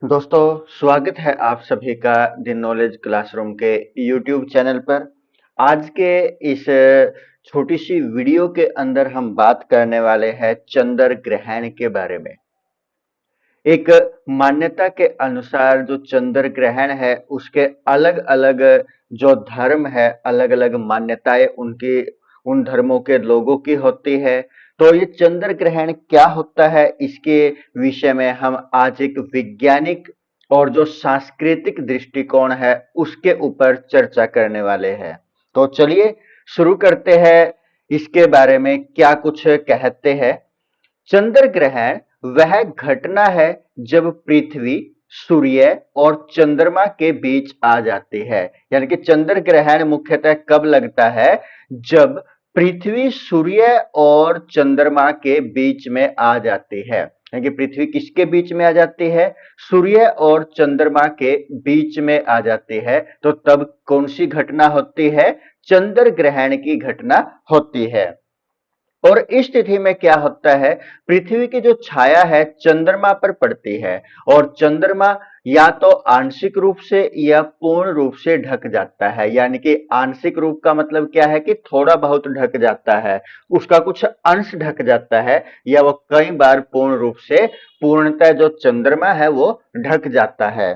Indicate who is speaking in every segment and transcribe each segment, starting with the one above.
Speaker 1: दोस्तों, स्वागत है आप सभी का द नॉलेज क्लासरूम के यूट्यूब चैनल पर। आज के इस छोटी सी वीडियो के अंदर हम बात करने वाले हैं चंद्र ग्रहण के बारे में। एक मान्यता के अनुसार जो चंद्र ग्रहण है उसके अलग अलग जो धर्म है, अलग अलग मान्यताएं उनकी उन धर्मों के लोगों की होती है। तो ये चंद्र ग्रहण क्या होता है, इसके विषय में हम आज एक वैज्ञानिक और जो सांस्कृतिक दृष्टिकोण है उसके ऊपर चर्चा करने वाले हैं। तो चलिए शुरू करते हैं। इसके बारे में क्या कुछ कहते हैं। चंद्र ग्रहण वह घटना है जब पृथ्वी, सूर्य और चंद्रमा के बीच आ जाती है। यानी कि चंद्र ग्रहण मुख्यतः कब लगता है? जब पृथ्वी, सूर्य और चंद्रमा के बीच में आ जाती है। यानी कि पृथ्वी किसके बीच में आ जाती है? सूर्य और चंद्रमा के बीच में आ जाती है। तो तब कौन सी घटना होती है? चंद्र ग्रहण की घटना होती है। और इस तिथि में क्या होता है? पृथ्वी की जो छाया है चंद्रमा पर पड़ती है और चंद्रमा या तो आंशिक रूप से या पूर्ण रूप से ढक जाता है। यानी कि आंशिक रूप का मतलब क्या है कि थोड़ा बहुत ढक जाता है, उसका कुछ अंश ढक जाता है, या वो कई बार पूर्ण रूप से, पूर्णतः जो चंद्रमा है वो ढक जाता है।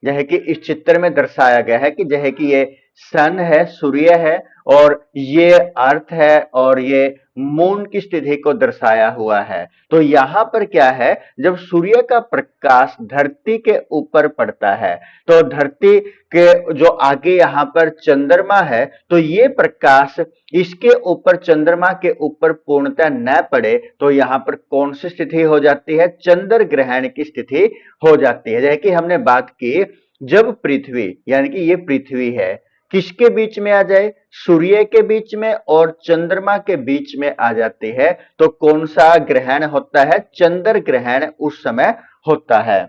Speaker 1: यह कि इस चित्र में दर्शाया गया है कि जैसे कि ये सन है, सूर्य है, और ये अर्थ है, और ये मून की स्थिति को दर्शाया हुआ है। तो यहां पर क्या है, जब सूर्य का प्रकाश धरती के ऊपर पड़ता है तो धरती के जो आगे यहां पर चंद्रमा है, तो ये प्रकाश इसके ऊपर, चंद्रमा के ऊपर पूर्णतः न पड़े तो यहां पर कौन सी स्थिति हो जाती है? चंद्र ग्रहण की स्थिति हो जाती है। जैसे कि हमने बात की, जब पृथ्वी, यानी कि ये पृथ्वी है, किसके बीच में आ जाए? सूर्य के बीच में और चंद्रमा के बीच में आ जाती है, तो कौन सा ग्रहण होता है? चंद्र ग्रहण उस समय होता है।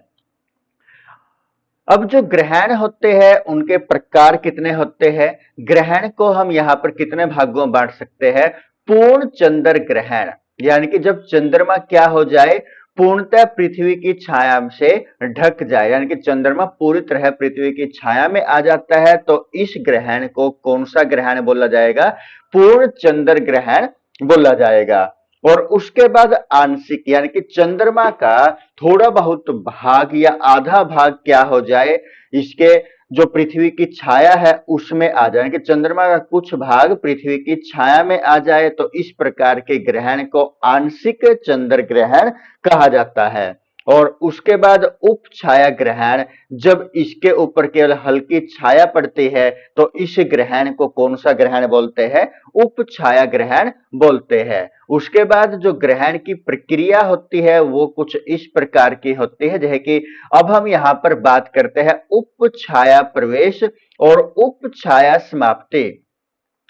Speaker 1: अब जो ग्रहण होते हैं उनके प्रकार कितने होते हैं? ग्रहण को हम यहां पर कितने भागों में बांट सकते हैं? पूर्ण चंद्र ग्रहण, यानी कि जब चंद्रमा क्या हो जाए, पूर्णतः पृथ्वी की छाया से ढक जाए, यानी कि चंद्रमा पूरी तरह पृथ्वी की छाया में आ जाता है, तो इस ग्रहण को कौन सा ग्रहण बोला जाएगा? पूर्ण चंद्र ग्रहण बोला जाएगा। और उसके बाद आंशिक, यानी कि चंद्रमा का थोड़ा बहुत भाग या आधा भाग क्या हो जाए, इसके जो पृथ्वी की छाया है उसमें आ जाए, कि चंद्रमा का कुछ भाग पृथ्वी की छाया में आ जाए, तो इस प्रकार के ग्रहण को आंशिक चंद्र ग्रहण कहा जाता है। और उसके बाद उप छाया ग्रहण, जब इसके ऊपर केवल हल्की छाया पड़ती है तो इस ग्रहण को कौन सा ग्रहण बोलते हैं? उप छाया ग्रहण बोलते हैं। उसके बाद जो ग्रहण की प्रक्रिया होती है वो कुछ इस प्रकार की होती है, जैसे कि अब हम यहां पर बात करते हैं उप छाया प्रवेश और उप छाया समाप्ति।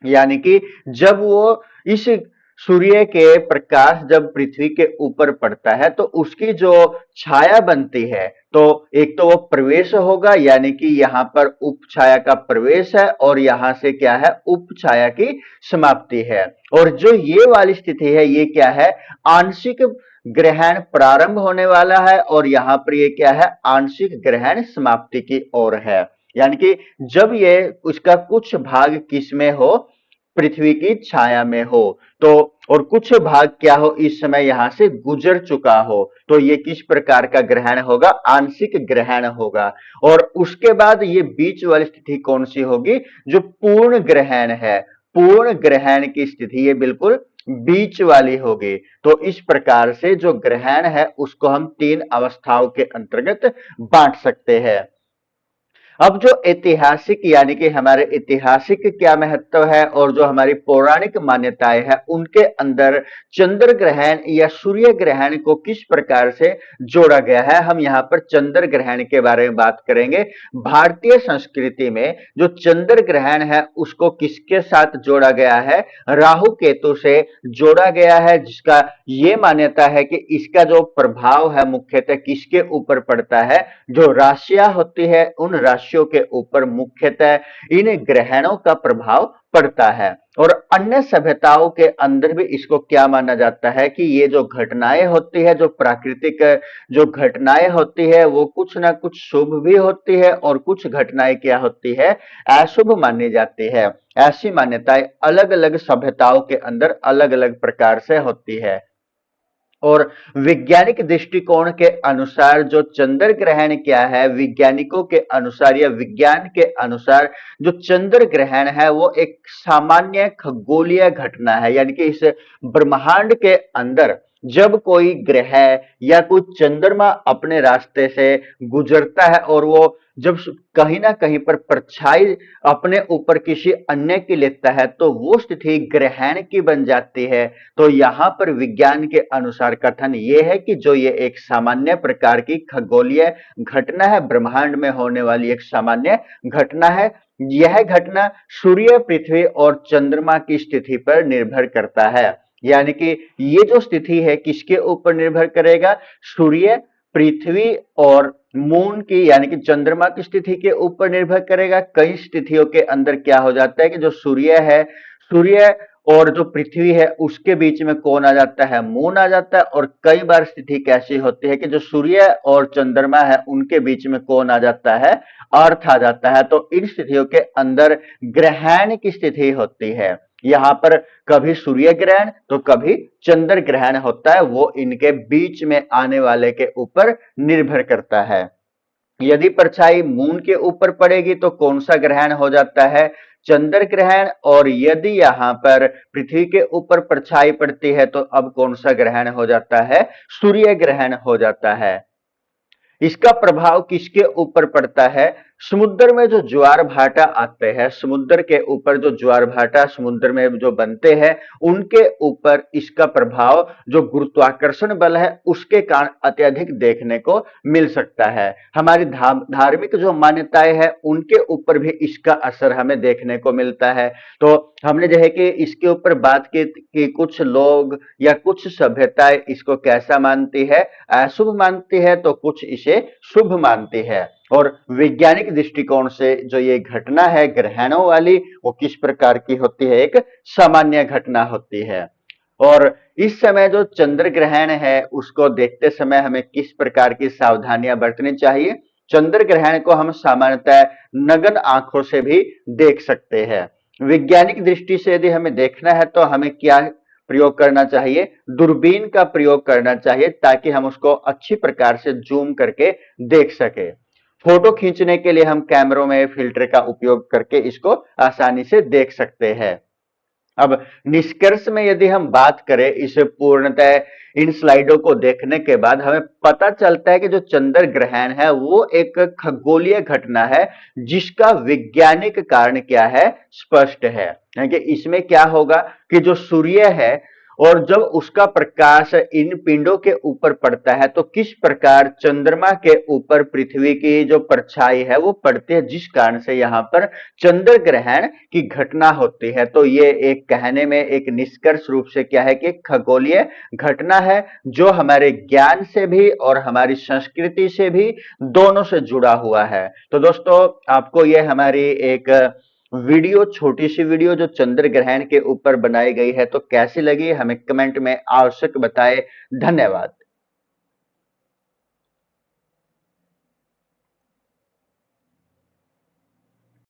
Speaker 1: यानी कि जब वो इस सूर्य के प्रकाश जब पृथ्वी के ऊपर पड़ता है तो उसकी जो छाया बनती है, तो एक तो वो प्रवेश होगा, यानी कि यहां पर उप छाया का प्रवेश है, और यहां से क्या है? उप छाया की समाप्ति है। और जो ये वाली स्थिति है ये क्या है? आंशिक ग्रहण प्रारंभ होने वाला है, और यहां पर ये क्या है? आंशिक ग्रहण समाप्ति की ओर है। यानी कि जब ये उसका कुछ भाग किसमें हो? पृथ्वी की छाया में हो, तो और कुछ भाग क्या हो? इस समय यहां से गुजर चुका हो, तो ये किस प्रकार का ग्रहण होगा? आंशिक ग्रहण होगा। और उसके बाद ये बीच वाली स्थिति कौन सी होगी? जो पूर्ण ग्रहण है, पूर्ण ग्रहण की स्थिति ये बिल्कुल बीच वाली होगी। तो इस प्रकार से जो ग्रहण है उसको हम तीन अवस्थाओं के अंतर्गत बांट सकते हैं। अब जो ऐतिहासिक, यानी कि हमारे ऐतिहासिक क्या महत्व है और जो हमारी पौराणिक मान्यताएं हैं उनके अंदर चंद्र ग्रहण या सूर्य ग्रहण को किस प्रकार से जोड़ा गया है, हम यहाँ पर चंद्र ग्रहण के बारे में बात करेंगे। भारतीय संस्कृति में जो चंद्र ग्रहण है उसको किसके साथ जोड़ा गया है? राहु केतु से जोड़ा गया है, जिसका ये मान्यता है कि इसका जो प्रभाव है मुख्यतः किसके ऊपर पड़ता है? जो राशियां होती है उन राशियों राशियों के ऊपर मुख्यतः इन ग्रहणों का प्रभाव पड़ता है। और अन्य सभ्यताओं के अंदर भी इसको क्या माना जाता है कि ये जो घटनाएं होती है, जो प्राकृतिक जो घटनाएं होती है, वो कुछ ना कुछ शुभ भी होती है और कुछ घटनाएं क्या होती है, अशुभ मानी जाती है। ऐसी मान्यताएं अलग अलग सभ्यताओं के अंदर अलग अलग प्रकार से होती है। और वैज्ञानिक दृष्टिकोण के अनुसार जो चंद्र ग्रहण क्या है, वैज्ञानिकों के अनुसार या विज्ञान के अनुसार जो चंद्र ग्रहण है वो एक सामान्य खगोलीय घटना है। यानी कि इस ब्रह्मांड के अंदर जब कोई ग्रह या कोई चंद्रमा अपने रास्ते से गुजरता है और वो जब कहीं ना कहीं पर परछाई अपने ऊपर किसी अन्य की लेता है तो वो स्थिति ग्रहण की बन जाती है। तो यहां पर विज्ञान के अनुसार कथन ये है कि जो ये एक सामान्य प्रकार की खगोलीय घटना है, ब्रह्मांड में होने वाली एक सामान्य घटना है। यह घटना सूर्य, पृथ्वी और चंद्रमा की स्थिति पर निर्भर करता है। यानी कि ये जो स्थिति है किसके ऊपर निर्भर करेगा, सूर्य, पृथ्वी और मून की यानी कि चंद्रमा की स्थिति के ऊपर निर्भर करेगा। कई स्थितियों के अंदर क्या हो जाता है कि जो सूर्य है, सूर्य और जो पृथ्वी है उसके बीच में कौन आ जाता है, मून आ जाता है। और कई बार स्थिति कैसी होती है कि जो सूर्य और चंद्रमा है उनके बीच में कौन आ जाता है, अर्थ आ जाता है। तो इन स्थितियों के अंदर ग्रहण की स्थिति होती है। यहां पर कभी सूर्य ग्रहण तो कभी चंद्र ग्रहण होता है, वो इनके बीच में आने वाले के ऊपर निर्भर करता है। यदि परछाई मून के ऊपर पड़ेगी तो कौन सा ग्रहण हो जाता है, चंद्र ग्रहण। और यदि यहां पर पृथ्वी के ऊपर परछाई पड़ती है तो अब कौन सा ग्रहण हो जाता है, सूर्य ग्रहण हो जाता है। इसका प्रभाव किसके ऊपर पड़ता है, समुद्र में जो ज्वार भाटा आते हैं, समुद्र के ऊपर जो ज्वार भाटा समुद्र में जो बनते हैं उनके ऊपर इसका प्रभाव जो गुरुत्वाकर्षण बल है उसके कारण अत्यधिक देखने को मिल सकता है। हमारी धार्मिक जो मान्यताएं हैं उनके ऊपर भी इसका असर हमें देखने को मिलता है। तो हमने जो है कि इसके ऊपर बात की कि कुछ लोग या कुछ सभ्यताएं इसको कैसा मानती है, अशुभ मानती है, तो कुछ इसे शुभ मानती है। और वैज्ञानिक दृष्टिकोण से जो ये घटना है ग्रहणों वाली वो किस प्रकार की होती है, एक सामान्य घटना होती है। और इस समय जो चंद्र ग्रहण है उसको देखते समय हमें किस प्रकार की सावधानियां बरतनी चाहिए। चंद्र ग्रहण को हम सामान्यतः नग्न आंखों से भी देख सकते हैं। वैज्ञानिक दृष्टि से यदि हमें देखना है तो हमें क्या प्रयोग करना चाहिए, दूरबीन का प्रयोग करना चाहिए ताकि हम उसको अच्छी प्रकार से जूम करके देख सके। फोटो खींचने के लिए हम कैमरों में फिल्टर का उपयोग करके इसको आसानी से देख सकते हैं। अब निष्कर्ष में यदि हम बात करें इस पूर्णतः इन स्लाइडों को देखने के बाद हमें पता चलता है कि जो चंद्र ग्रहण है वो एक खगोलीय घटना है जिसका वैज्ञानिक कारण क्या है, स्पष्ट है। यानी कि इसमें क्या होगा कि जो सूर्य है और जब उसका प्रकाश इन पिंडों के ऊपर पड़ता है तो किस प्रकार चंद्रमा के ऊपर पृथ्वी की जो परछाई है वो पड़ती है, जिस कारण से यहाँ पर चंद्र ग्रहण की घटना होती है। तो ये एक कहने में एक निष्कर्ष रूप से क्या है कि खगोलीय घटना है जो हमारे ज्ञान से भी और हमारी संस्कृति से भी दोनों से जुड़ा हुआ है। तो दोस्तों आपको ये हमारी एक वीडियो, छोटी सी वीडियो जो चंद्र ग्रहण के ऊपर बनाई गई है तो कैसी लगी हमें कमेंट में आवश्यक बताएं। धन्यवाद।